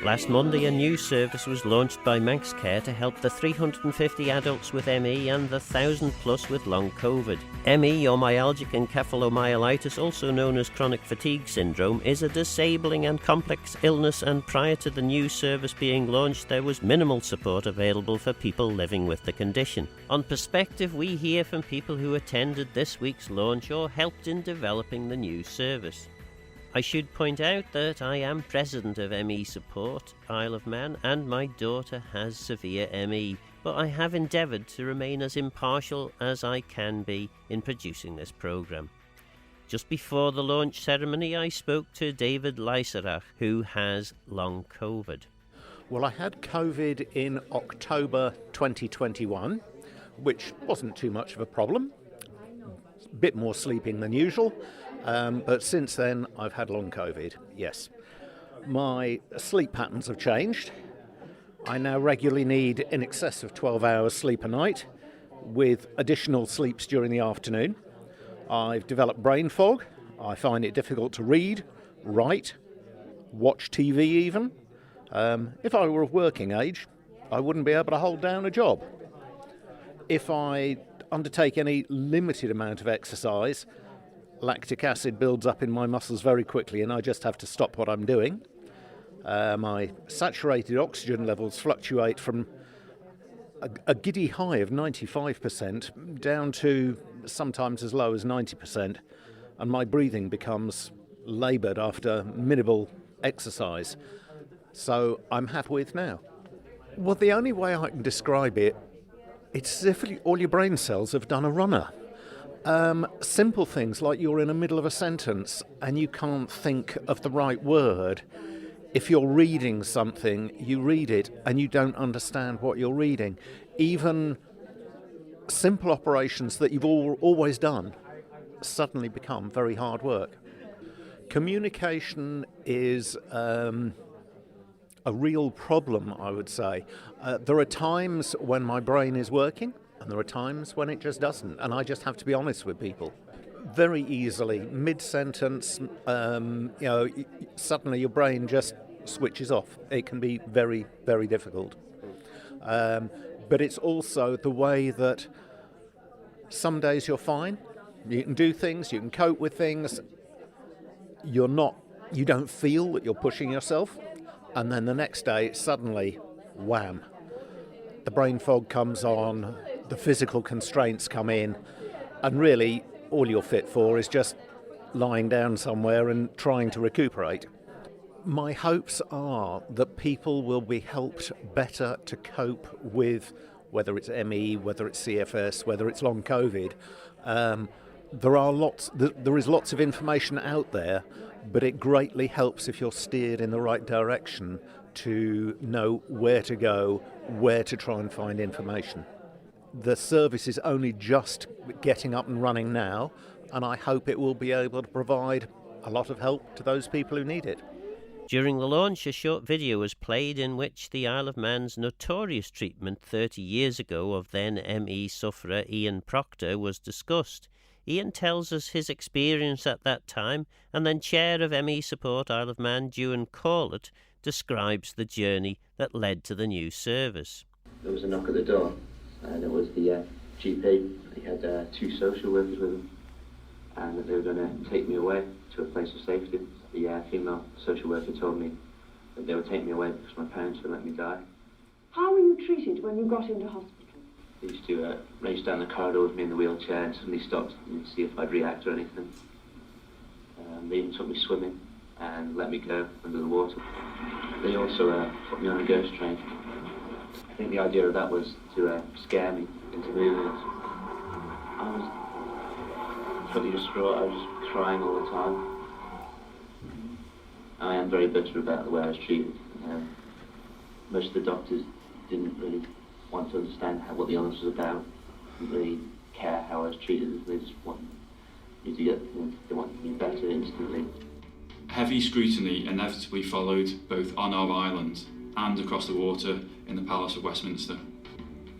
Last Monday, a new service was launched by Manx Care to help the 350 adults with ME and the 1,000 plus with long COVID. ME, or Myalgic Encephalomyelitis, also known as chronic fatigue syndrome, is a disabling and complex illness, and prior to the new service being launched, there was minimal support available for people living with the condition. On Perspective, we hear from people who attended this week's launch or helped in developing the new service. I should point out that I am president of ME Support Isle of Man, and my daughter has severe ME, but I have endeavoured to remain as impartial as I can be in producing this programme. Just before the launch ceremony, I spoke to David Leiserach, who has long COVID. Well, I had COVID in October 2021, which wasn't too much of a problem. A bit more sleeping than usual. But since then, I've had long COVID, yes. My sleep patterns have changed. I now regularly need in excess of 12 hours sleep a night, with additional sleeps during the afternoon. I've developed brain fog. I find it difficult to read, write, watch TV even. If I were of working age, I wouldn't be able to hold down a job. If I undertake any limited amount of exercise, lactic acid builds up in my muscles very quickly and I just have to stop what I'm doing. My saturated oxygen levels fluctuate from a giddy high of 95% down to sometimes as low as 90%, and my breathing becomes laboured after minimal exercise. So I'm happy with now. Well, the only way I can describe it, it's as if all your brain cells have done a runner. Simple things like you're in the middle of a sentence and you can't think of the right word. If you're reading something, you read it and you don't understand what you're reading. Even simple operations that you've always done suddenly become very hard work. Communication is a real problem, I would say. There are times when my brain is working, and there are times when it just doesn't, and I just have to be honest with people. Very easily, mid-sentence, suddenly your brain just switches off. It can be very, very difficult. But it's also the way that some days you're fine, you can do things, you can cope with things, you don't feel that you're pushing yourself, and then the next day, suddenly, wham, the brain fog comes on, the physical constraints come in, and really all you're fit for is just lying down somewhere and trying to recuperate. My hopes are that people will be helped better to cope with whether it's ME, whether it's CFS, whether it's long COVID. There is lots of information out there, but it greatly helps if you're steered in the right direction to know where to go, where to try and find information. The service is only just getting up and running now, and I hope it will be able to provide a lot of help to those people who need it. During the launch, a short video was played in which the Isle of Man's notorious treatment 30 years ago of then ME sufferer Ian Proctor was discussed. Ian tells us his experience at that time, and then Chair of ME Support Isle of Man, Ewan Corlett, describes the journey that led to the new service. There was a knock at the door, and it was the GP. He had two social workers with him, and they were going to take me away to a place of safety. The female social worker told me that they would take me away because my parents would let me die. How were you treated when you got into hospital? They used to race down the corridor with me in the wheelchair and suddenly stopped and see if I'd react or anything. They even took me swimming and let me go under the water. They also put me on a ghost train. I think the idea of that was to scare me into moving it. I was totally distraught. I was just crying all the time. I am very bitter about the way I was treated. Most of the doctors didn't really want to understand what the illness was about. Didn't really care how I was treated. They just want me to they want me better instantly. Heavy scrutiny inevitably followed both on our island and across the water in the Palace of Westminster.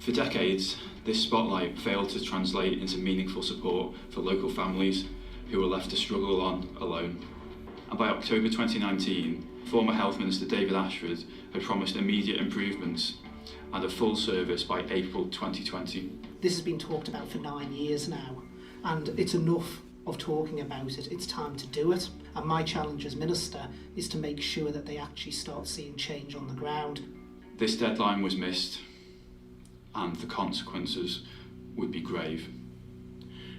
For decades, this spotlight failed to translate into meaningful support for local families who were left to struggle on alone. and by October 2019, former Health Minister David Ashford had promised immediate improvements and a full service by April 2020. This has been talked about for 9 years now, and it's enough of talking about it. It's time to do it, and my challenge as Minister is to make sure that they actually start seeing change on the ground. This deadline was missed, and the consequences would be grave.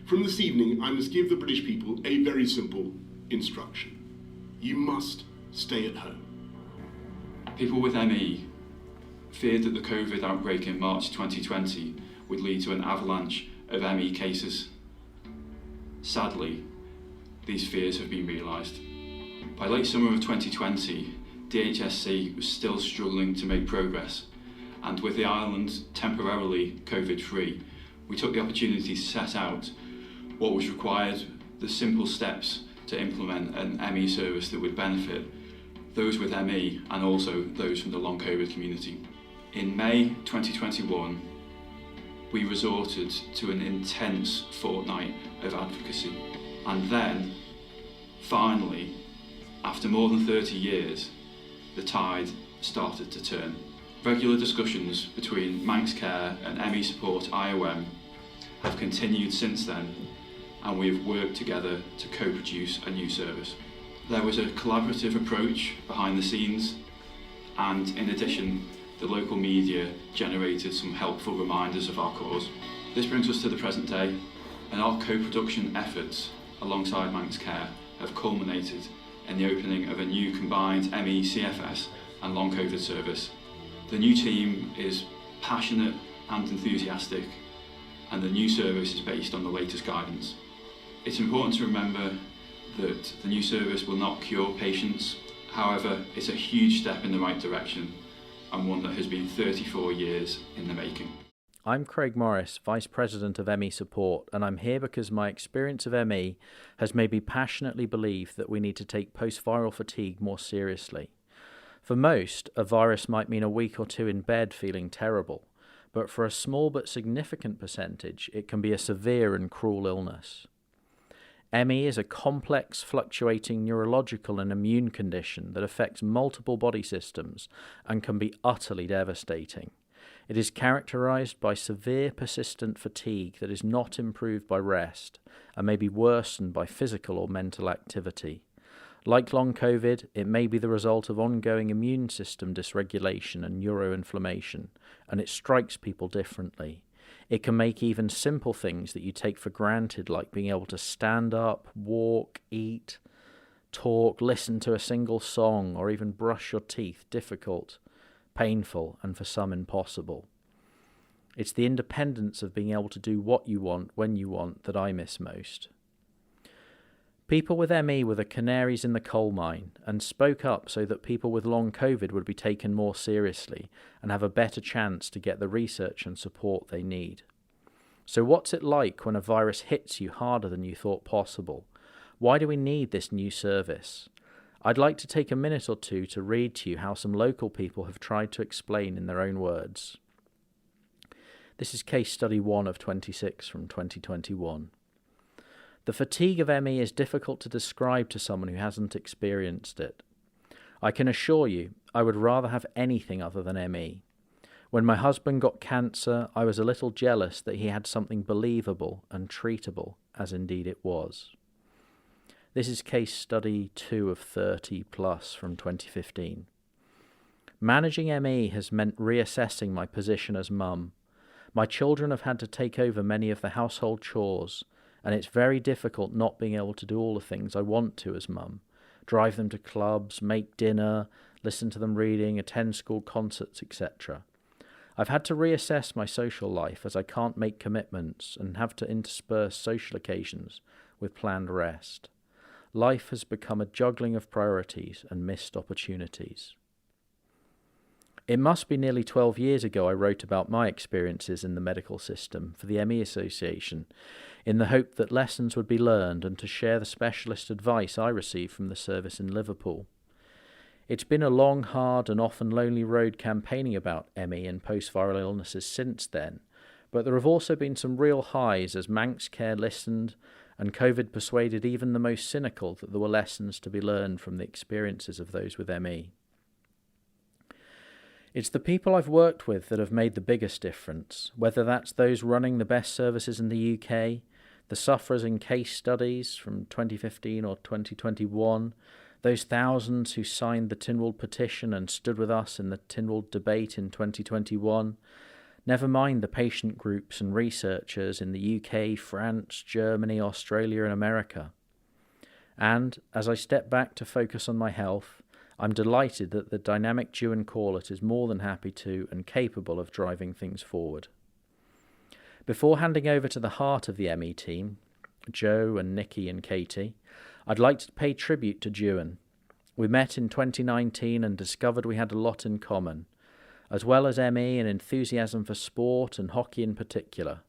From this evening, I must give the British people a very simple instruction. You must stay at home. People with ME feared that the COVID outbreak in March 2020 would lead to an avalanche of ME cases. Sadly, these fears have been realised. By late summer of 2020, DHSC was still struggling to make progress, and with the island temporarily COVID-free, we took the opportunity to set out what was required, the simple steps to implement an ME service that would benefit those with ME and also those from the long COVID community. In May 2021, we resorted to an intense fortnight of advocacy, and then, finally, after more than 30 years, the tide started to turn. Regular discussions between Manx Care and ME Support IOM have continued since then, and we have worked together to co-produce a new service. There was a collaborative approach behind the scenes, and in addition, the local media generated some helpful reminders of our cause. This brings us to the present day, and our co-production efforts alongside Manx Care have culminated in the opening of a new combined ME CFS and long COVID service. The new team is passionate and enthusiastic, and the new service is based on the latest guidance. It's important to remember that the new service will not cure patients. However, it's a huge step in the right direction, and one that has been 34 years in the making. I'm Craig Morris, Vice President of ME Support, and I'm here because my experience of ME has made me passionately believe that we need to take post-viral fatigue more seriously. For most, a virus might mean a week or two in bed feeling terrible, but for a small but significant percentage, it can be a severe and cruel illness. ME is a complex, fluctuating neurological and immune condition that affects multiple body systems and can be utterly devastating. It is characterized by severe, persistent fatigue that is not improved by rest and may be worsened by physical or mental activity. Like long COVID, it may be the result of ongoing immune system dysregulation and neuroinflammation, and it strikes people differently. It can make even simple things that you take for granted, like being able to stand up, walk, eat, talk, listen to a single song, or even brush your teeth, difficult, painful, and for some impossible. It's the independence of being able to do what you want, when you want, that I miss most. People with ME were the canaries in the coal mine and spoke up so that people with long COVID would be taken more seriously and have a better chance to get the research and support they need. So what's it like when a virus hits you harder than you thought possible? Why do we need this new service? I'd like to take a minute or two to read to you how some local people have tried to explain in their own words. This is case study 1 of 26 from 2021. The fatigue of ME is difficult to describe to someone who hasn't experienced it. I can assure you, I would rather have anything other than ME. When my husband got cancer, I was a little jealous that he had something believable and treatable, as indeed it was. This is case study 2 of 30 plus from 2015. Managing ME has meant reassessing my position as mum. My children have had to take over many of the household chores, and it's very difficult not being able to do all the things I want to as mum. Drive them to clubs, make dinner, listen to them reading, attend school concerts, etc. I've had to reassess my social life as I can't make commitments and have to intersperse social occasions with planned rest. Life has become a juggling of priorities and missed opportunities. It must be nearly 12 years ago I wrote about my experiences in the medical system for the ME Association, in the hope that lessons would be learned and to share the specialist advice I received from the service in Liverpool. It's been a long, hard and often lonely road campaigning about ME and post-viral illnesses since then, but there have also been some real highs as Manx Care listened and COVID persuaded even the most cynical that there were lessons to be learned from the experiences of those with ME. It's the people I've worked with that have made the biggest difference, whether that's those running the best services in the UK, the sufferers in case studies from 2015 or 2021, those thousands who signed the Tynwald petition and stood with us in the Tynwald debate in 2021, never mind the patient groups and researchers in the UK, France, Germany, Australia and America. And as I step back to focus on my health, I'm delighted that the dynamic Duan Corlett is more than happy to and capable of driving things forward. Before handing over to the heart of the ME team, Joe and Nikki and Katie, I'd like to pay tribute to Duan. We met in 2019 and discovered we had a lot in common, as well as ME and enthusiasm for sport and hockey in particular.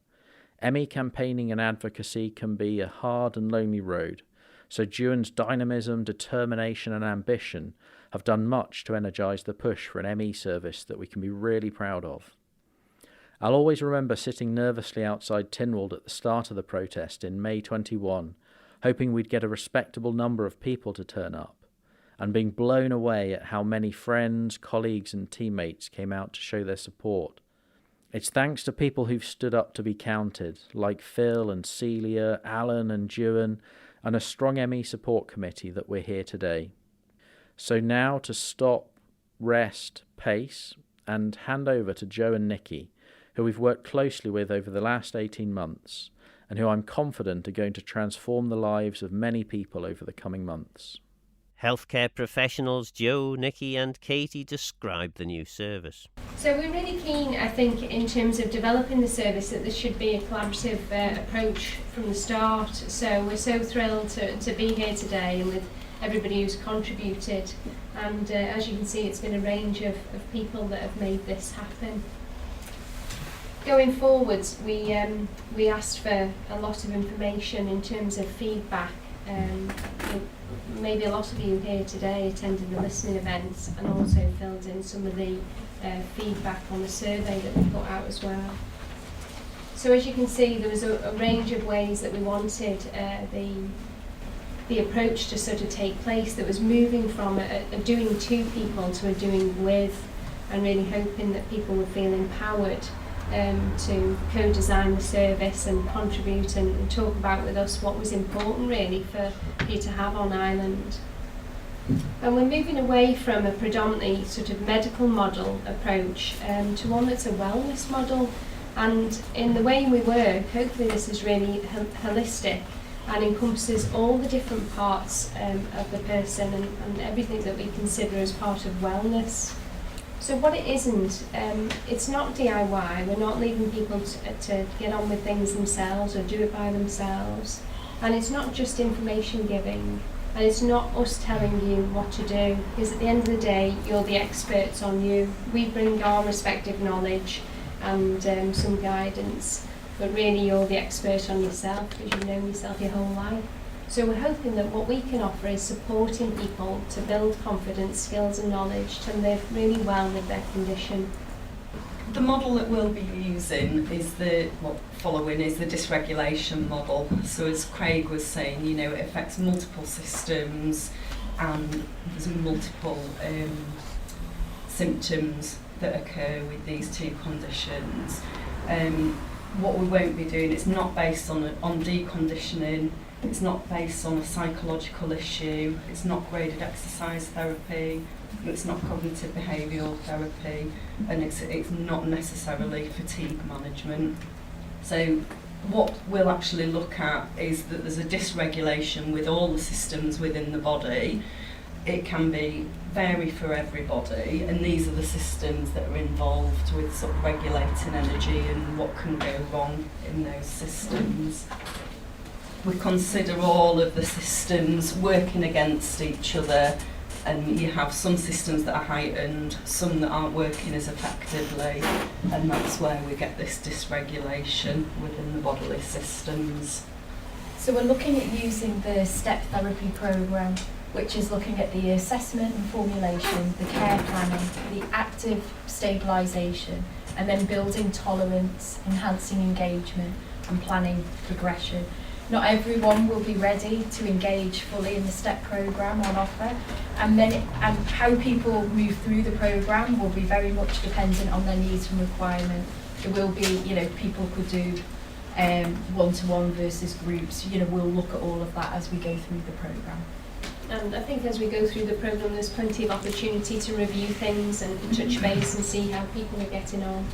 ME campaigning and advocacy can be a hard and lonely road, so Duan's dynamism, determination and ambition have done much to energise the push for an ME service that we can be really proud of. I'll always remember sitting nervously outside Tynwald at the start of the protest in May 21, hoping we'd get a respectable number of people to turn up, and being blown away at how many friends, colleagues and teammates came out to show their support. It's thanks to people who've stood up to be counted, like Phil and Celia, Alan and Duan, and a strong ME support committee that we're here today. So now to stop, rest, pace, and hand over to Joe and Nikki, who we've worked closely with over the last 18 months, and who I'm confident are going to transform the lives of many people over the coming months. Healthcare professionals Joe, Nikki and Katie describe the new service. So we're really keen, I think, in terms of developing the service, that there should be a collaborative approach from the start. So we're so thrilled to be here today and with everybody who's contributed. And as you can see, it's been a range of people that have made this happen. Going forwards, we asked for a lot of information in terms of feedback. Maybe a lot of you here today attended the listening events and also filled in some of the feedback on the survey that we put out as well. So as you can see, there was a range of ways that we wanted the approach to sort of take place, that was moving from a doing to people to a doing with, and really hoping that people would feel empowered to co-design the service and contribute and talk about with us what was important really for you to have on island. And we're moving away from a predominantly sort of medical model approach to one that's a wellness model. And in the way we work, hopefully this is really holistic and encompasses all the different parts of the person and everything that we consider as part of wellness. So what it isn't, it's not DIY. We're not leaving people to get on with things themselves or do it by themselves. And it's not just information giving. And it's not us telling you what to do, because at the end of the day, you're the experts on you. We bring our respective knowledge and some guidance, but really you're the expert on yourself, because you've known yourself your whole life. So we're hoping that what we can offer is supporting people to build confidence, skills and knowledge to live really well with their condition. The model that we'll be using is the dysregulation model. So as Craig was saying, you know, it affects multiple systems and there's multiple symptoms that occur with these two conditions. What we won't be doing, it's not based on deconditioning. It's not based on a psychological issue, it's not graded exercise therapy, it's not cognitive behavioural therapy, and it's not necessarily fatigue management. So what we'll actually look at is that there's a dysregulation with all the systems within the body. It can vary for everybody, and these are the systems that are involved with sort of regulating energy and what can go wrong in those systems. We consider all of the systems working against each other, and you have some systems that are heightened, some that aren't working as effectively, and that's where we get this dysregulation within the bodily systems. So we're looking at using the STEP therapy programme, which is looking at the assessment and formulation, the care planning, the active stabilisation, and then building tolerance, enhancing engagement and planning progression. Not everyone will be ready to engage fully in the STEP programme on offer, and how people move through the programme will be very much dependent on their needs and requirement. There will be, people could do one-to-one versus groups. We'll look at all of that as we go through the programme. And I think as we go through the programme, there's plenty of opportunity to review things and touch base and see how people are getting on.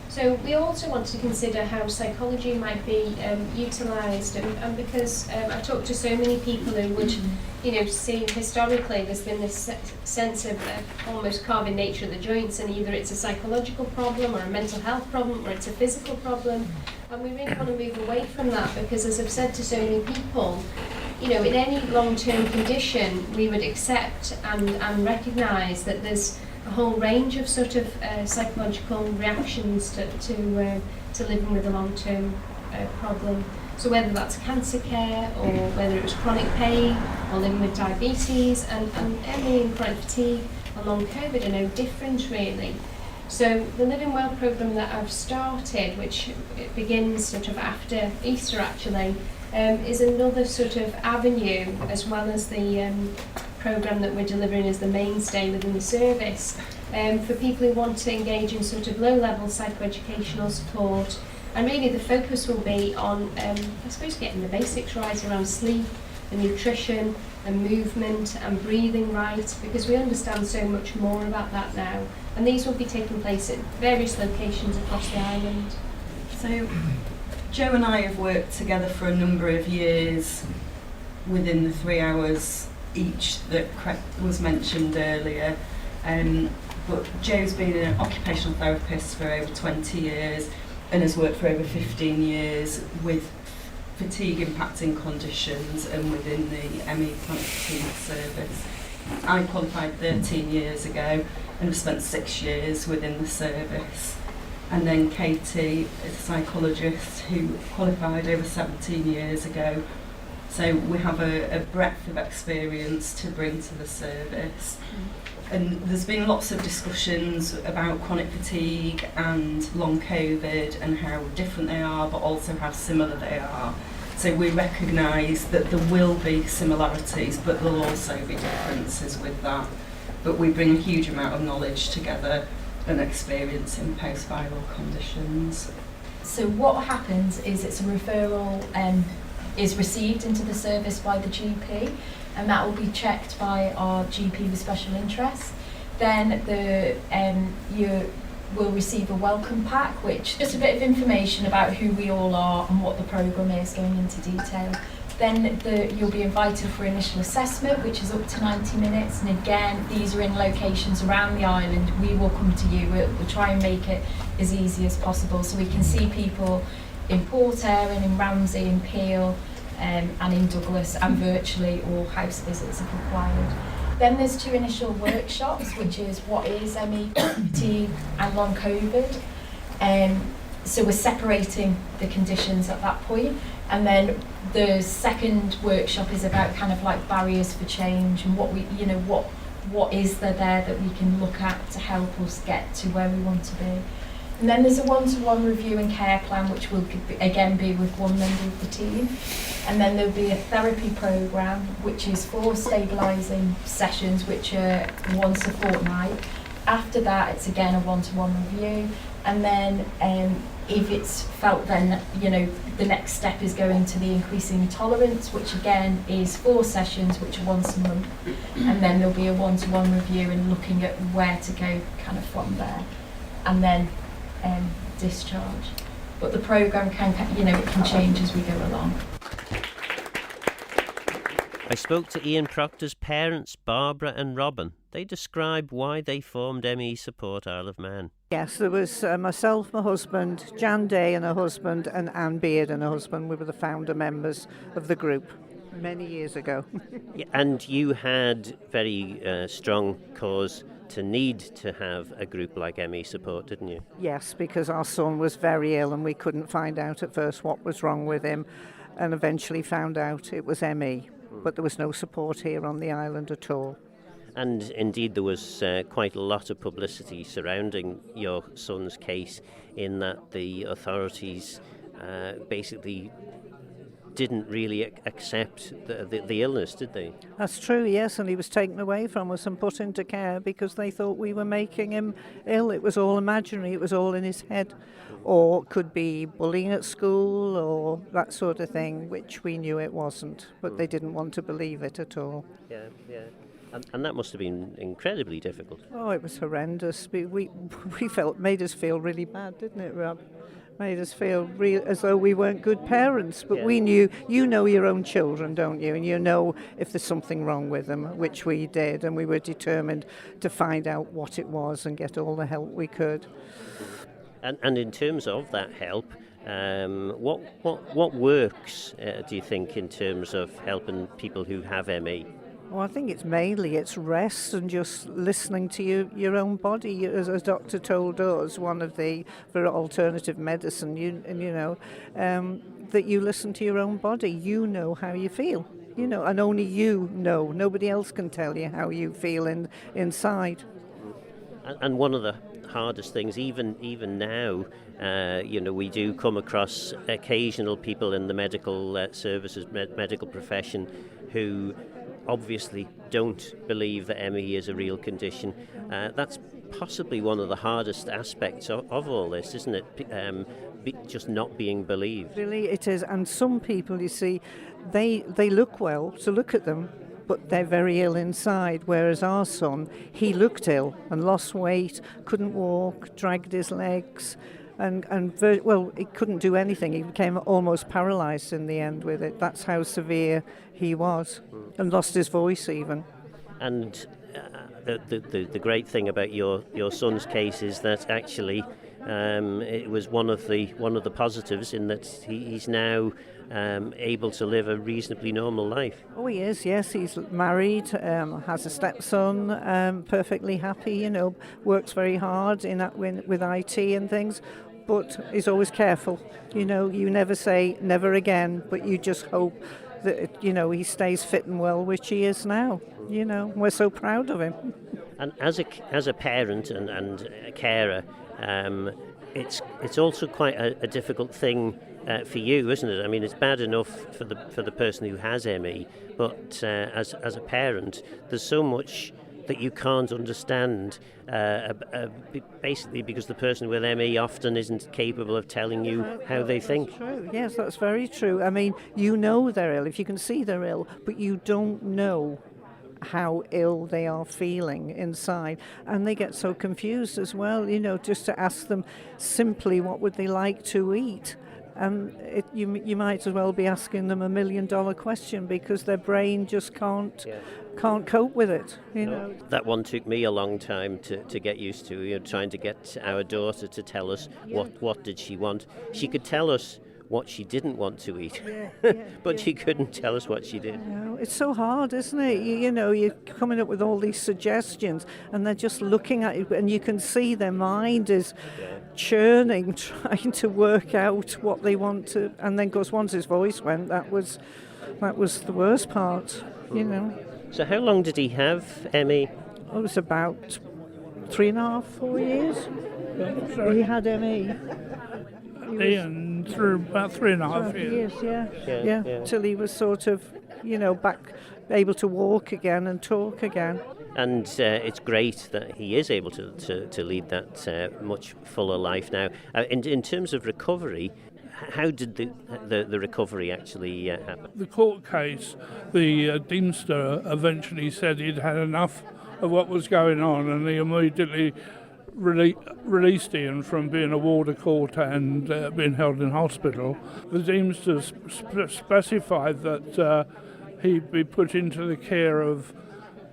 So we also want to consider how psychology might be utilised, and because I've talked to so many people who would, see historically there's been this sense of almost carving nature of the joints, and either it's a psychological problem or a mental health problem or it's a physical problem, and we really want to move away from that, because as I've said to so many people, in any long-term condition we would accept and recognise that there's a whole range of sort of psychological reactions to living with a long-term problem. So whether that's cancer care, or whether it was chronic pain, or living with diabetes, and ME and chronic fatigue and long COVID are no different really. So the Living Well programme that I've started, which it begins sort of after Easter actually, is another sort of avenue, as well as the programme that we're delivering as the mainstay within the service, for people who want to engage in sort of low-level psychoeducational support. And really the focus will be on, I suppose, getting the basics right around sleep and nutrition and movement and breathing right, because we understand so much more about that now. And these will be taking place at various locations across the island. So Joe and I have worked together for a number of years within the 3 hours each that was mentioned earlier. But Joe's been an occupational therapist for over 20 years and has worked for over 15 years with fatigue impacting conditions and within the ME chronic fatigue service. I qualified 13 years ago and have spent 6 years within the service. And then Katie is a psychologist who qualified over 17 years ago. So we have a breadth of experience to bring to the service. And there's been lots of discussions about chronic fatigue and long COVID and how different they are, but also how similar they are. So we recognise that there will be similarities, but there'll also be differences with that. But we bring a huge amount of knowledge together and experience in post-viral conditions. So what happens is it's a referral is received into the service by the GP, and that will be checked by our GP with special interest. Then you will receive a welcome pack, which is just a bit of information about who we all are and what the programme is, going into detail. Then you'll be invited for initial assessment, which is up to 90 minutes, and again these are in locations around the island. We will come to you, we'll try and make it as easy as possible, so we can see people in Port Erin, in Ramsey, in Peel, and in Douglas, and virtually all house visits if required. Then there's 2 initial workshops, which is what is ME, fatigue and long COVID. So we're separating the conditions at that point. And then the second workshop is about kind of like barriers for change and what we, what is there that we can look at to help us get to where we want to be. And then there's a one-to-one review and care plan, which will again be with one member of the team. And then there'll be a therapy programme, which is 4 stabilising sessions, which are once a fortnight. After that, it's again a one-to-one review. And then if it's felt, then the next step is going to the increasing tolerance, which again is 4 sessions, which are once a month. And then there'll be a one-to-one review and looking at where to go kind of from there. And then discharge. But the programme can, it can change as we go along. I spoke to Ian Proctor's parents, Barbara and Robin. They describe why they formed ME Support Isle of Man. Yes, there was myself, my husband, Jan Day and her husband, and Anne Beard and her husband. We were the founder members of the group many years ago. Yeah, and you had very strong cause to need to have a group like ME Support, didn't you? Yes, because our son was very ill and we couldn't find out at first what was wrong with him, and eventually found out it was ME. But there was no support here on the island at all. And indeed there was quite a lot of publicity surrounding your son's case, in that the authorities basically didn't really accept the illness, did they? That's true, yes, and he was taken away from us and put into care because they thought we were making him ill. It was all imaginary, it was all in his head. Or could be bullying at school or that sort of thing, which we knew it wasn't, but they didn't want to believe it at all. Yeah. And that must have been incredibly difficult. Oh, it was horrendous. We made us feel really bad, didn't it, Rob? Made us feel as though we weren't good parents, but we knew, you know your own children, don't you? And you know if there's something wrong with them, which we did, and we were determined to find out what it was and get all the help we could. And in terms of that help, what works, do you think, in terms of helping people who have ME? Well, I think it's rest and just listening to your own body. As a doctor told us, one of the for alternative medicine, that you listen to your own body. You know how you feel, and only you know. Nobody else can tell you how you feel inside. And one of the hardest things, even now, we do come across occasional people in the medical services, medical profession, who obviously don't believe that ME is a real condition. That's possibly one of the hardest aspects of all this, isn't it? Just not being believed. Really, it is. And some people, you see, they look well, so look at them, but they're very ill inside, whereas our son, he looked ill and lost weight, couldn't walk, dragged his legs, and he couldn't do anything. He became almost paralysed in the end with it. That's how severe he was, and lost his voice even. And the great thing about your son's case is that actually it was one of the positives in that he's now able to live a reasonably normal life. Oh, he is, yes. He's married, has a stepson, perfectly happy, works very hard with IT and things, but is always careful. You never say never again, but you just hope that, he stays fit and well, which he is now. We're so proud of him. And as a parent and a carer, it's also quite a difficult thing for you, isn't it? I mean, it's bad enough for the person who has ME, but as a parent, there's so much that you can't understand, basically because the person with ME often isn't capable of telling you how they think. That's true. Yes, that's very true. I mean, they're ill, if you can see they're ill, but you don't know how ill they are feeling inside, and they get so confused as well, just to ask them simply what would they like to eat. And you might as well be asking them $1 million question because their brain just can't cope with it. That one took me a long time to get used to. Trying to get our daughter to tell us what did she want. She could tell us what she didn't want to eat, but she couldn't tell us what she did. It's so hard, isn't it? You're coming up with all these suggestions, and they're just looking at you, and you can see their mind is churning, trying to work out what they want to. And then, of course, once his voice went, that was the worst part. So, how long did he have ME? It was about 3.5, 4 years. He had ME. And through about 3.5 years. Yeah, till he was sort of, back able to walk again and talk again. And it's great that he is able to lead that much fuller life now. In terms of recovery, how did the recovery actually happen? The court case, the Deemster eventually said he'd had enough of what was going on, and he immediately released Ian from being a warder court and being held in hospital. The Deemster specified that he'd be put into the care of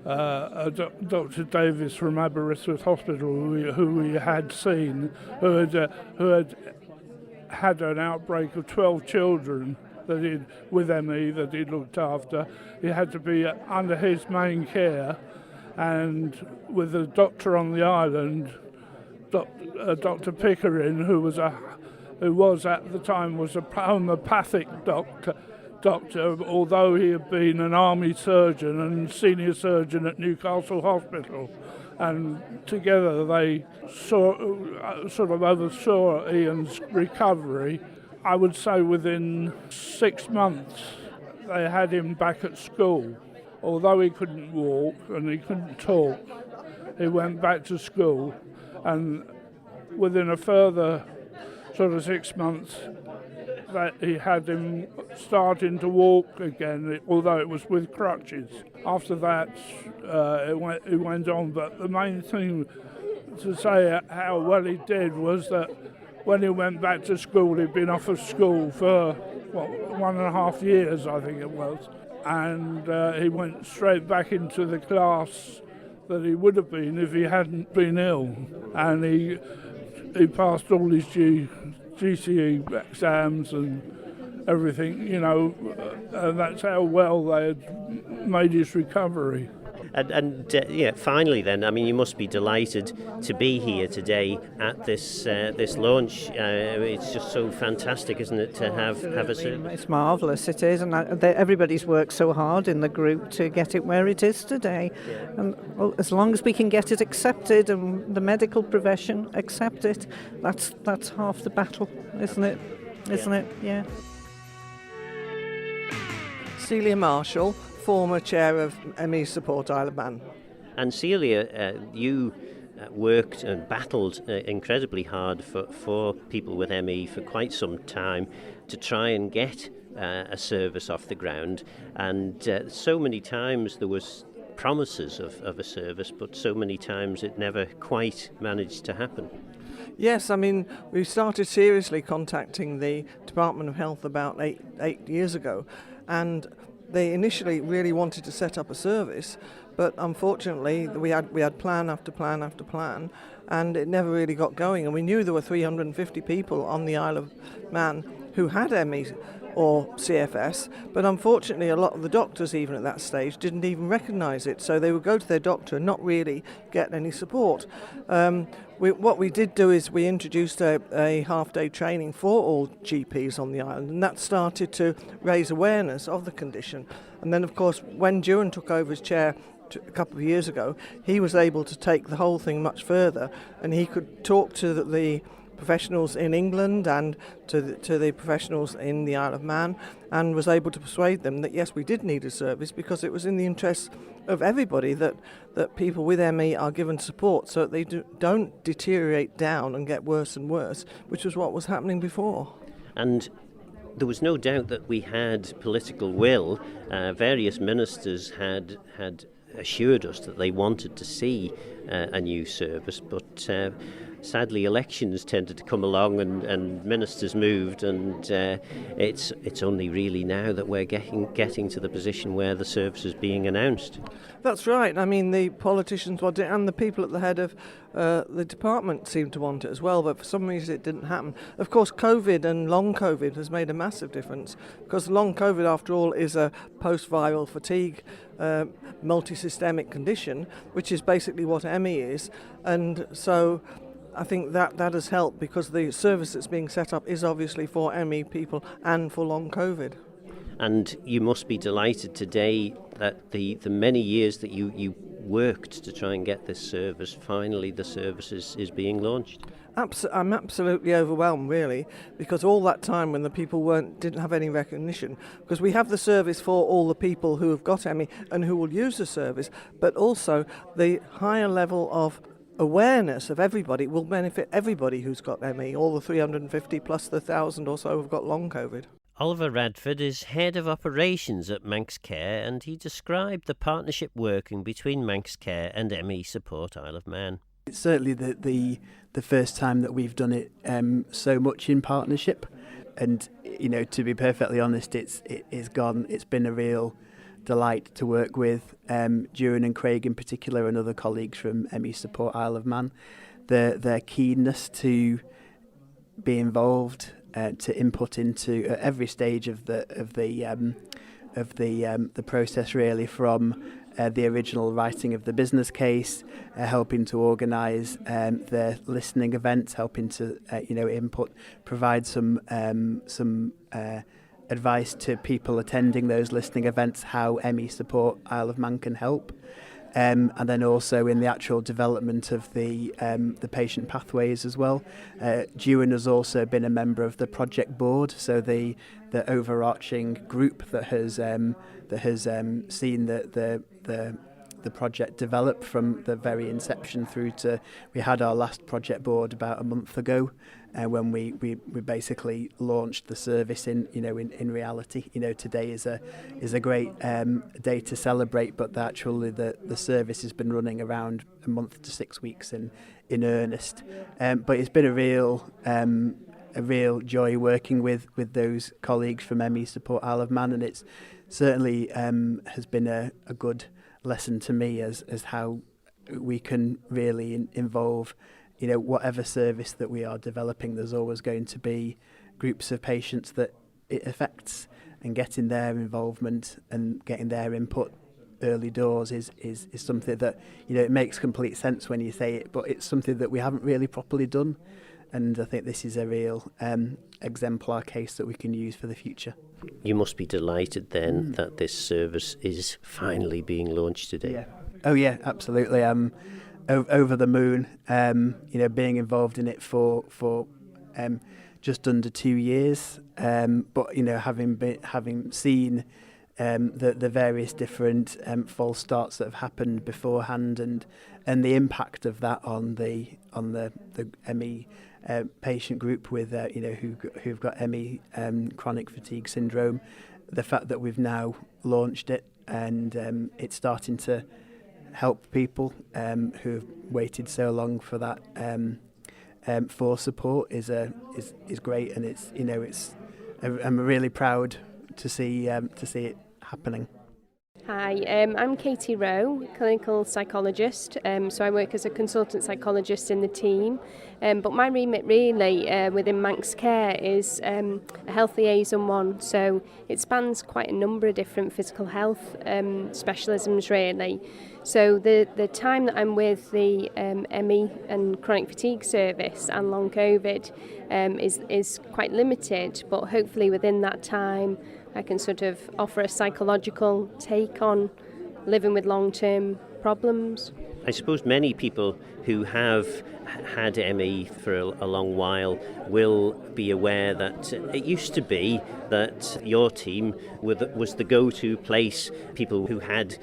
Dr. Davis from Aberystwyth Hospital, who we had seen, who had an outbreak of 12 children with ME that he'd looked after. He had to be under his main care, and with a doctor on the island, Dr. Pickering, who was at the time a homeopathic doctor, although he had been an army surgeon and senior surgeon at Newcastle Hospital, and together they sort of oversaw Ian's recovery I would say within 6 months they had him back at school. Although he couldn't walk and he couldn't talk, he went back to school, and within a further sort of 6 months that he had him starting to walk again, although it was with crutches. After that it went on, but the main thing to say how well he did was that when he went back to school, he'd been off of school for 1.5 years, I think it was, and he went straight back into the class that he would have been if he hadn't been ill, and he passed all his GCE exams and everything, and that's how well they had made his recovery. And finally then, I mean, you must be delighted to be here today at this launch. It's just so fantastic, isn't it, to have a service? It's marvellous, it is, and everybody's worked so hard in the group to get it where it is today. Yeah. And as long as we can get it accepted and the medical profession accept it, that's half the battle, isn't it? Isn't it? Yeah. Celia Marshall, former chair of ME Support Isle of Man. And Celia, you worked and battled incredibly hard for people with ME for quite some time to try and get a service off the ground, and so many times there was promises of a service, but so many times it never quite managed to happen. Yes, I mean, we started seriously contacting the Department of Health about eight years ago, and they initially really wanted to set up a service, but unfortunately we had plan after plan after plan, and it never really got going. And we knew there were 350 people on the Isle of Man who had ME or CFS, but unfortunately a lot of the doctors even at that stage didn't even recognise it, so they would go to their doctor and not really get any support. What we did do is we introduced a half-day training for all GPs on the island, and that started to raise awareness of the condition. And then of course when Duran took over as chair a couple of years ago, he was able to take the whole thing much further, and he could talk to the professionals in England and to the professionals in the Isle of Man, and was able to persuade them that yes, we did need a service, because it was in the interests of everybody that people with ME are given support so that they don't deteriorate down and get worse and worse, which was what was happening before. And there was no doubt that we had political will. Various ministers had assured us that they wanted to see a new service, but sadly elections tended to come along and ministers moved, and it's only really now that we're getting to the position where the service is being announced. That's right. I mean, the politicians want it, and the people at the head of the department seem to want it as well, but for some reason it didn't happen. Of course, COVID and long COVID has made a massive difference, because long COVID, after all, is a post-viral fatigue multi-systemic condition, which is basically what ME is, and so I think that has helped, because the service that's being set up is obviously for ME people and for long COVID. And you must be delighted today that the many years that you worked to try and get this service, finally the service is being launched. I'm absolutely overwhelmed, really, because all that time when the people didn't have any recognition, because we have the service for all the people who have got ME and who will use the service, but also the higher level of awareness of everybody will benefit everybody who's got ME, all the 350 plus the 1,000 or so who've got long COVID. Oliver Radford is Head of Operations at Manx Care, and he described the partnership working between Manx Care and ME Support Isle of Man. It's certainly the first time that we've done it so much in partnership, and to be perfectly honest, it's been a real delight to work with Duran and Craig in particular, and other colleagues from ME Support Isle of Man. Their keenness to be involved, to input into at every stage of the process, really, from the original writing of the business case, helping to organise the listening events, helping to input, provide some advice to people attending those listening events, how ME Support Isle of Man can help. and then also in the actual development of the patient pathways as well. Dewan has also been a member of the project board, so the overarching group that has seen the project develop from the very inception through to, we had our last project board about a month ago, when we basically launched the service in reality. Today is a great day to celebrate, but actually the service has been running around a month to 6 weeks in earnest. But it's been a real joy working with those colleagues from ME Support Isle of Man, and it's certainly has been a good lesson to me as how we can really involve whatever service that we are developing. There's always going to be groups of patients that it affects, and getting their involvement and getting their input early doors is something that it makes complete sense when you say it, but it's something that we haven't really properly done, and I think this is a real exemplar case that we can use for the future. You must be delighted then that this service is finally being launched today. Yeah. Oh yeah, absolutely. Over the moon, being involved in it for just under 2 years, but having seen the various different false starts that have happened beforehand, and the impact of that on the ME patient group with who've got ME chronic fatigue syndrome, the fact that we've now launched it and it's starting to help people who've waited so long for that for support is great, and I'm really proud to see it happening. Hi, I'm Katie Rowe, clinical psychologist, so I work as a consultant psychologist in the team, but my remit really within Manx Care is a health liaison one, so it spans quite a number of different physical health specialisms really. So the time that I'm with the ME and chronic fatigue service and long COVID is quite limited, but hopefully within that time I can sort of offer a psychological take on living with long-term problems. I suppose many people who have had ME for a long while will be aware that it used to be that your team was the go-to place. People who had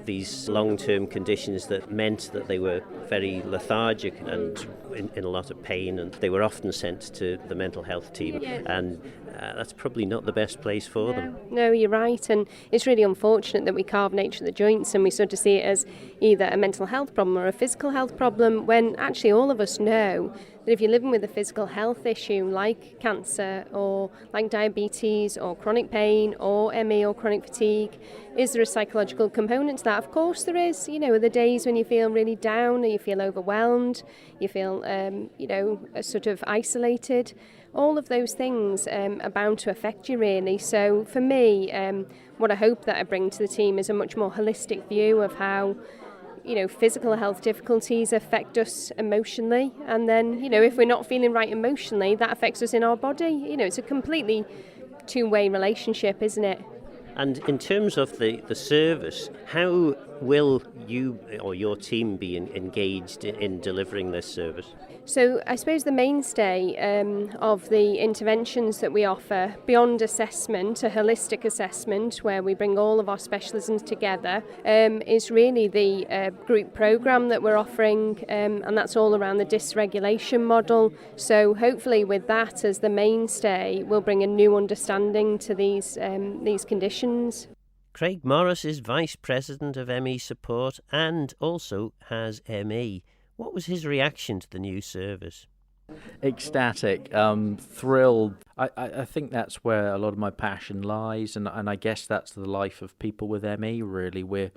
these long-term conditions that meant that they were very lethargic and in a lot of pain, and they were often sent to the mental health team, and that's probably not the best place for them. No, you're right, and it's really unfortunate that we carve nature of the joints and we sort of see it as either a mental health problem or a physical health problem, when actually all of us know that if you're living with a physical health issue like cancer or like diabetes or chronic pain or ME or chronic fatigue, is there a psychological component to that? Of course there is. Are the days when you feel really down or you feel overwhelmed, you feel sort of isolated. All of those things are bound to affect you really. So for me, what I hope that I bring to the team is a much more holistic view of how physical health difficulties affect us emotionally, and then if we're not feeling right emotionally, that affects us in our body. It's a completely two-way relationship, isn't it? And in terms of the service, how will you or your team be engaged in delivering this service? So I suppose the mainstay of the interventions that we offer, beyond assessment, a holistic assessment where we bring all of our specialisms together, is really the group programme that we're offering, and that's all around the dysregulation model. So hopefully with that as the mainstay, we'll bring a new understanding to these conditions. Craig Morris is Vice President of ME Support and also has ME. What was his reaction to the new service? Ecstatic, thrilled. I think that's where a lot of my passion lies, and I guess that's the life of people with ME, really. We're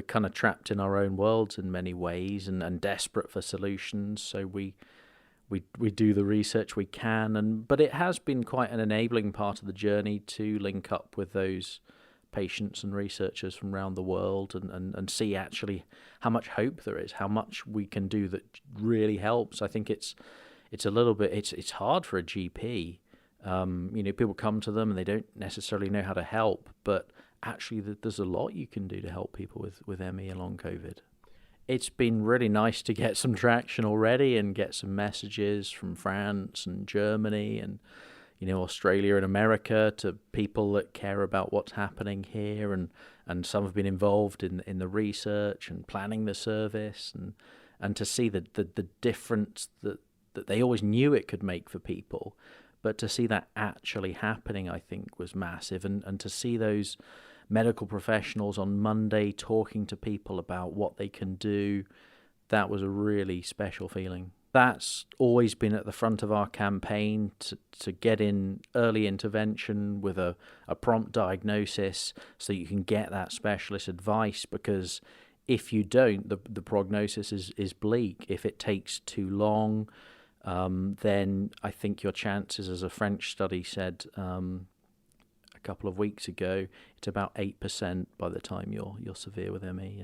kind of trapped in our own worlds in many ways and desperate for solutions, so we do the research we can, but it has been quite an enabling part of the journey to link up with those patients and researchers from around the world and see actually how much hope there is, how much we can do that really helps. I think it's a little bit, it's hard for a GP. People come to them and they don't necessarily know how to help, but actually there's a lot you can do to help people with ME and long COVID. It's been really nice to get some traction already and get some messages from France and Germany and, you know, Australia and America to people that care about what's happening here, and some have been involved in the research and planning the service, and to see the difference that they always knew it could make for people, but to see that actually happening, I think, was massive, and to see those medical professionals on Monday talking to people about what they can do, that was a really special feeling. That's always been at the front of our campaign, to get in early intervention with a prompt diagnosis so you can get that specialist advice, because if you don't, the prognosis is bleak. If it takes too long, then I think your chances, as a French study said a couple of weeks ago, it's about 8% by the time you're severe with ME,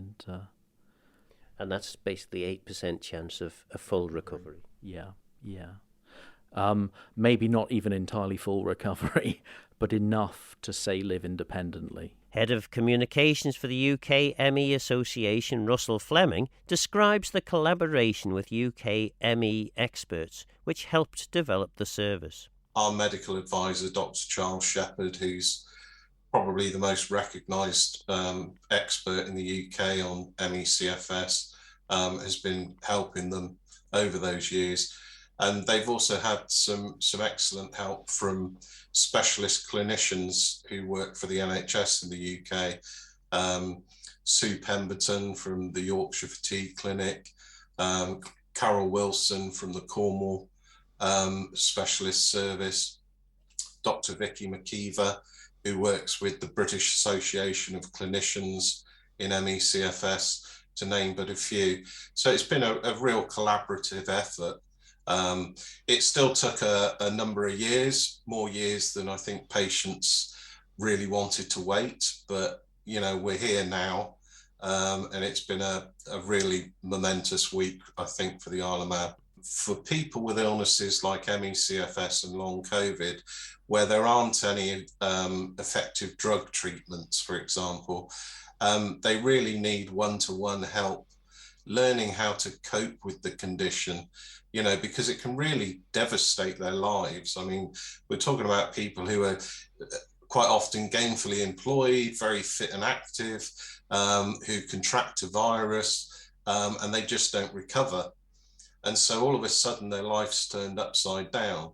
and that's basically 8% chance of a full recovery. Yeah. Maybe not even entirely full recovery, but enough to say live independently. Head of Communications for the UK ME Association, Russell Fleming, describes the collaboration with UK ME experts, which helped develop the service. Our medical advisor, Dr. Charles Shepherd, who's probably the most recognised expert in the UK on ME/CFS, has been helping them over those years. And they've also had some excellent help from specialist clinicians who work for the NHS in the UK. Sue Pemberton from the Yorkshire Fatigue Clinic, Carol Wilson from the Cornwall Specialist Service, Dr. Vicky McKeever, who works with the British Association of Clinicians in ME/CFS, to name but a few. So it's been a real collaborative effort. It still took a number of years, more years than I think patients really wanted to wait, but you know, we're here now, and it's been a really momentous week, I think, for the Isle of Man. For people with illnesses like ME/CFS and long COVID, where there aren't any effective drug treatments, for example, they really need one-to-one help, learning how to cope with the condition, you know, because it can really devastate their lives. I mean, we're talking about people who are quite often gainfully employed, very fit and active, who contract a virus, and they just don't recover. And so all of a sudden their life's turned upside down,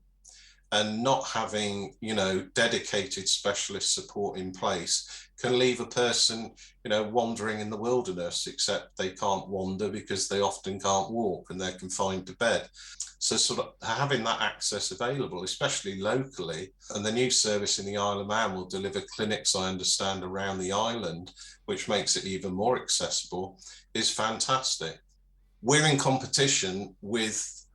and not having, you know, dedicated specialist support in place can leave a person, you know, wandering in the wilderness, except they can't wander because they often can't walk and they're confined to bed. So sort of having that access available, especially locally, and the new service in the Isle of Man will deliver clinics, I understand, around the island, which makes it even more accessible, is fantastic. We're in competition with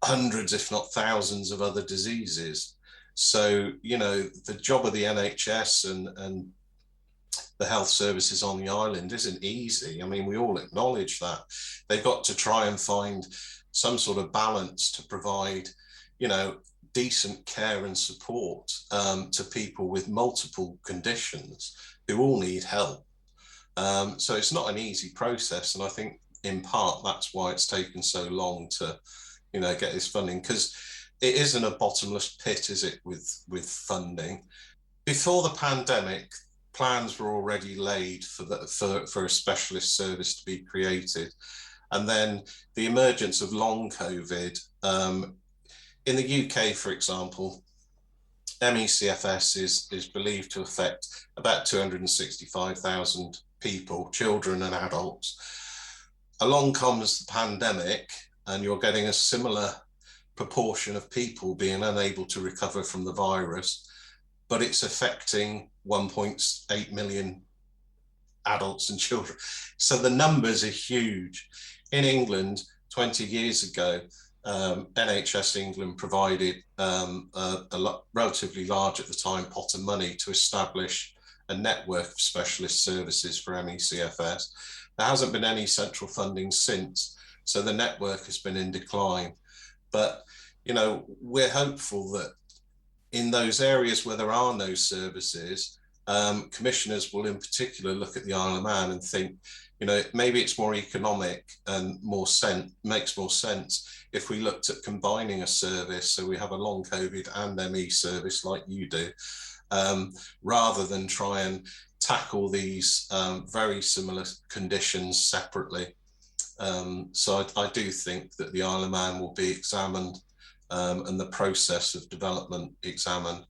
hundreds, if not thousands, of other diseases. So, you know, the job of the NHS and the health services on the island isn't easy. I mean, we all acknowledge that. They've got to try and find some sort of balance to provide, you know, decent care and support to people with multiple conditions who all need help. So it's not an easy process. And I think in part, that's why it's taken so long to, you know, get this funding, because it isn't a bottomless pit, is it, with funding? Before the pandemic, plans were already laid for a specialist service to be created. And then the emergence of long COVID, in the UK, for example, ME/CFS is believed to affect about 265,000 people, children and adults. Along comes the pandemic, and you're getting a similar proportion of people being unable to recover from the virus, but it's affecting 1.8 million adults and children. So the numbers are huge. In England, 20 years ago, NHS England provided a relatively large at the time pot of money to establish a network of specialist services for ME/CFS. There hasn't been any central funding since, so the network has been in decline. But, you know, we're hopeful that in those areas where there are no services, commissioners will in particular look at the Isle of Man and think, you know, maybe it's more economic and makes more sense if we looked at combining a service, so we have a long COVID and ME service like you do, rather than try and tackle these very similar conditions separately. So I do think that the Isle of Man will be examined and the process of development examined.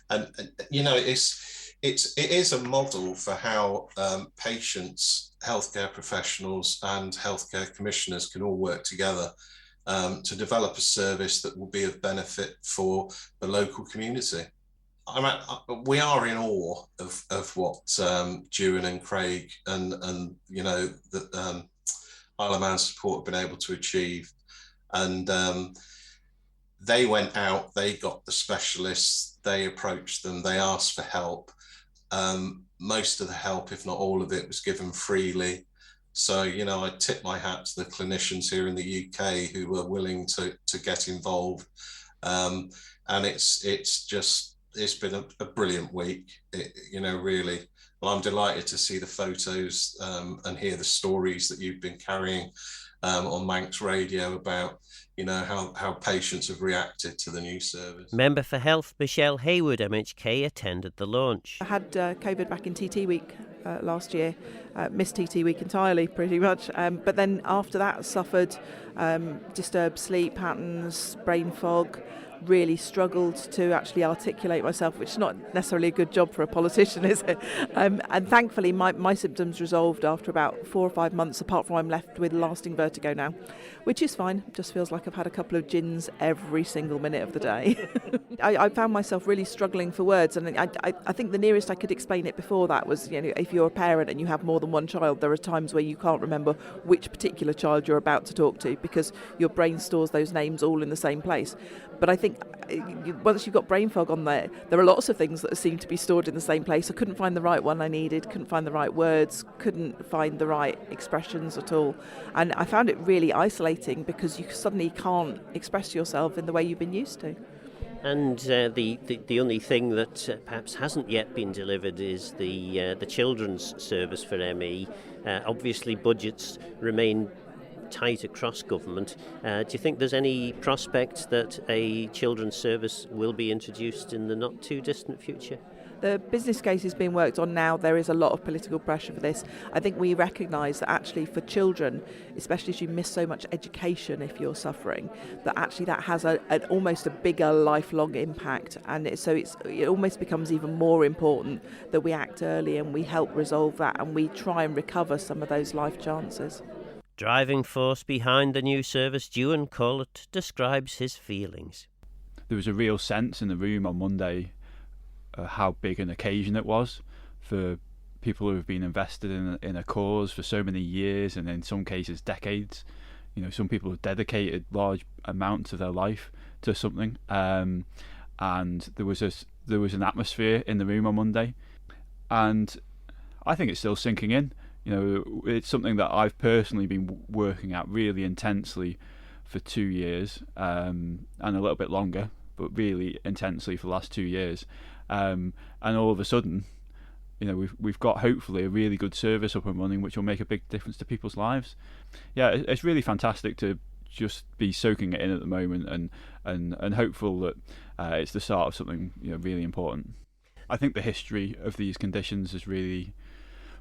And you know, it is a model for how patients, healthcare professionals and healthcare commissioners can all work together to develop a service that will be of benefit for the local community. We are in awe of what Dewan and Craig and you know, the Isle of Man support have been able to achieve. And they went out, they got the specialists, they approached them, they asked for help. Most of the help, if not all of it, was given freely. So, you know, I tip my hat to the clinicians here in the UK who were willing to get involved. And it's been a brilliant week, you know, really. Well, I'm delighted to see the photos and hear the stories that you've been carrying on Manx Radio about, you know, how patients have reacted to the new service. Member for Health Michelle Hayward, MHK, attended the launch. I had COVID back in TT week last year, missed TT week entirely pretty much, but then after that suffered disturbed sleep patterns, brain fog, really struggled to actually articulate myself, which is not necessarily a good job for a politician, is it? And thankfully my symptoms resolved after about 4 or 5 months, apart from I'm left with lasting vertigo now, which is fine. Just feels like I've had a couple of gins every single minute of the day. I found myself really struggling for words, and I think the nearest I could explain it before that was, you know, if you're a parent and you have more than one child, there are times where you can't remember which particular child you're about to talk to because your brain stores those names all in the same place. But I think once you've got brain fog on there are lots of things that seem to be stored in the same place. I couldn't find the right one I needed, couldn't find the right words, couldn't find the right expressions at all. And I found it really isolating because you suddenly can't express yourself in the way you've been used to. And the only thing that perhaps hasn't yet been delivered is the children's service for ME. Obviously, budgets remain tight across government. Do you think there's any prospect that a children's service will be introduced in the not too distant future? The business case is being worked on now. There is a lot of political pressure for this. I think we recognise that actually for children, especially as you miss so much education if you're suffering, that actually that has almost a bigger lifelong impact. And it almost becomes even more important that we act early and we help resolve that and we try and recover some of those life chances. Driving force behind the new service, Dewan Collett describes his feelings. There was a real sense in the room on Monday how big an occasion it was for people who have been invested in a cause for so many years and in some cases decades. You know, some people have dedicated large amounts of their life to something, and there was an atmosphere in the room on Monday, and I think it's still sinking in. You know, it's something that I've personally been working at really intensely for 2 years, and a little bit longer, but really intensely for the last 2 years. And all of a sudden, you know, we've got hopefully a really good service up and running, which will make a big difference to people's lives. Yeah, it's really fantastic to just be soaking it in at the moment, and hopeful that it's the start of something, you know, really important. I think the history of these conditions is really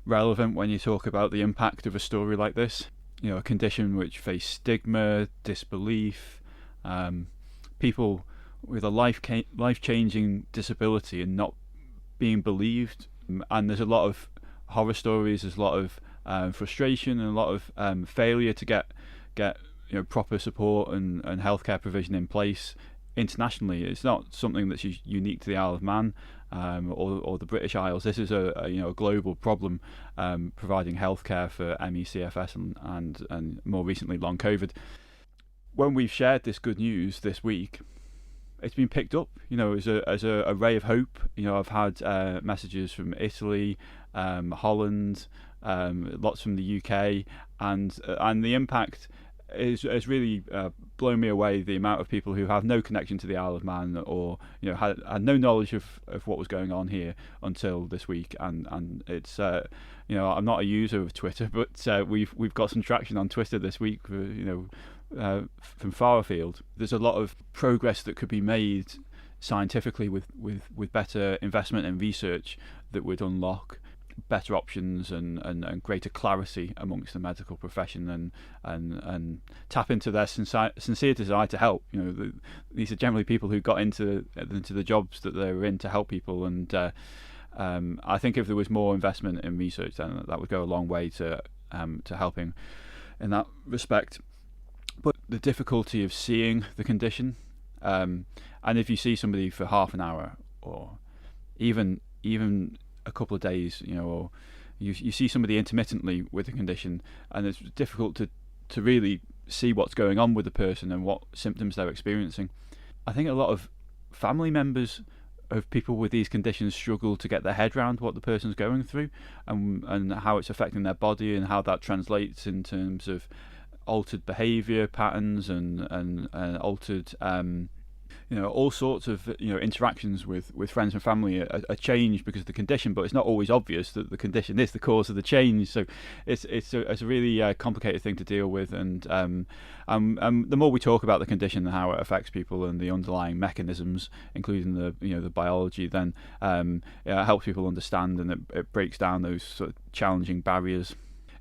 relevant when you talk about the impact of a story like this. You know, a condition which faced stigma, disbelief, people with a life-changing disability and not being believed. And there's a lot of horror stories, there's a lot of frustration and a lot of failure to get you know, proper support and healthcare provision in place internationally. It's not something that's unique to the Isle of Man or the British Isles. This is a global problem, providing healthcare for ME, CFS and more recently long COVID. When we've shared this good news this week, it's been picked up, you know, as a ray of hope. You know, I've had messages from Italy, Holland, lots from the UK, and the impact has really blown me away, the amount of people who have no connection to the Isle of Man, or had no knowledge of what was going on here until this week. And it's I'm not a user of Twitter, but we've got some traction on Twitter this week, from far afield. There's a lot of progress that could be made scientifically with better investment and research that would unlock better options and greater clarity amongst the medical profession, and tap into their sincere desire to help. These are generally people who got into the jobs that they were in to help people, and I think if there was more investment in research, then that would go a long way to helping in that respect. But the difficulty of seeing the condition, and if you see somebody for half an hour or even a couple of days, or you see somebody intermittently with a condition, and it's difficult to really see what's going on with the person and what symptoms they're experiencing. I think a lot of family members of people with these conditions struggle to get their head around what the person's going through, and how it's affecting their body, and how that translates in terms of altered behaviour patterns and altered all sorts of interactions with friends and family are changed because of the condition, but it's not always obvious that the condition is the cause of the change. So it's a really complicated thing to deal with, and the more we talk about the condition and how it affects people and the underlying mechanisms, including the biology, then it helps people understand, and it breaks down those sort of challenging barriers.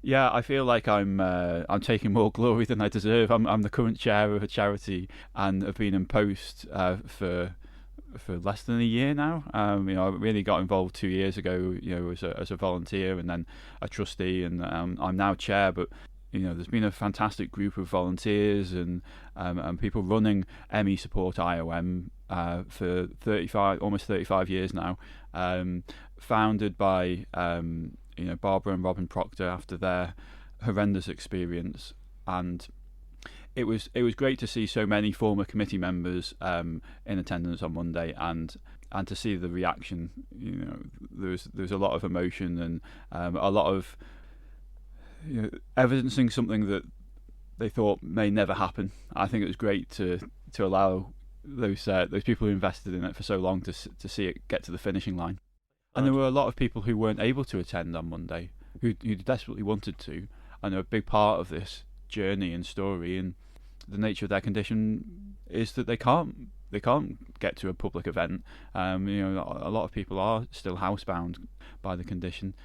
Yeah, I feel like I'm taking more glory than I deserve. I'm the current chair of a charity, and have been in post for less than a year now. I really got involved 2 years ago, as a volunteer, and then a trustee, and I'm now chair. But there's been a fantastic group of volunteers and people running ME Support IOM for almost 35 years now, founded by Barbara and Robin Proctor after their horrendous experience. And it was great to see so many former committee members in attendance on Monday, and to see the reaction. There's a lot of emotion, and a lot of evidencing something that they thought may never happen. I think it was great to allow those people who invested in it for so long to see it get to the finishing line. And there were a lot of people who weren't able to attend on Monday, who desperately wanted to, and they're a big part of this journey and story. And the nature of their condition is that they can't get to a public event. A lot of people are still housebound by the condition.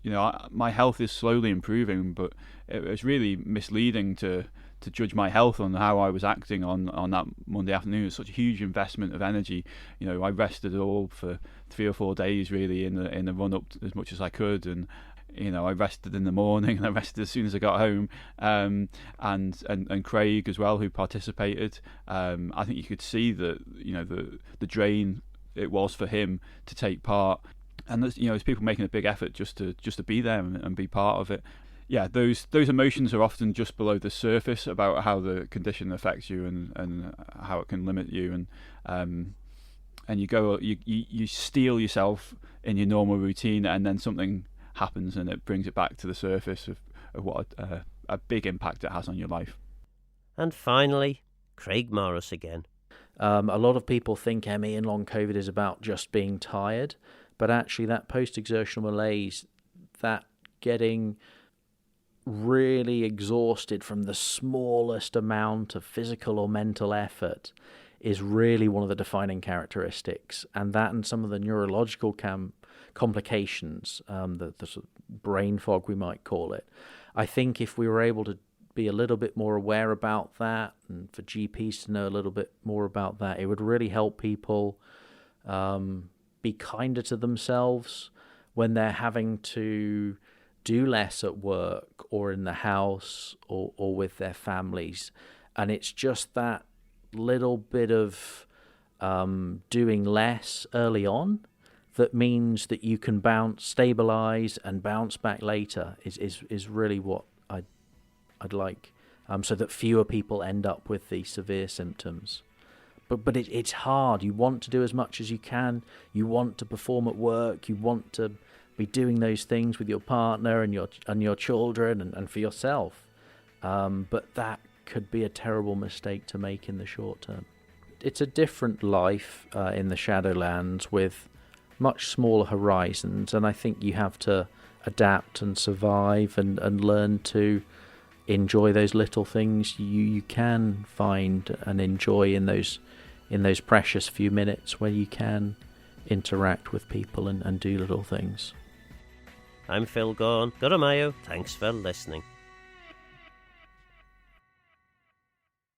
My health is slowly improving, but it was really misleading to judge my health on how I was acting on that Monday afternoon. It was such a huge investment of energy. I rested all for 3 or 4 days really in the run up as much as I could, and I rested in the morning and I rested as soon as I got home. And Craig as well, who participated. I think you could see that the drain it was for him to take part, and there's people making a big effort just to be there and be part of it. Yeah, those emotions are often just below the surface about how the condition affects you and how it can limit you, and you steel yourself in your normal routine, and then something happens and it brings it back to the surface of what a big impact it has on your life. And finally, Craig Morris again. A lot of people think ME and long COVID is about just being tired, but actually that post-exertional malaise, that getting really exhausted from the smallest amount of physical or mental effort, is really one of the defining characteristics. And that, and some of the neurological complications, the sort of brain fog we might call it, I think if we were able to be a little bit more aware about that, and for GPs to know a little bit more about that, it would really help people be kinder to themselves when they're having to do less at work or in the house or with their families. And it's just that little bit of doing less early on that means that you can stabilize and bounce back later is really what I'd like, so that fewer people end up with the severe symptoms. But it's hard. You want to do as much as you can. You want to perform at work. You want to be doing those things with your partner and your children and for yourself. But that could be a terrible mistake to make in the short term. It's a different life in the Shadowlands with much smaller horizons, and I think you have to adapt and survive and learn to enjoy those little things you can find and enjoy in those precious few minutes where you can interact with people and do little things. I'm Phil Gorn. Go to Mayo. Thanks for listening.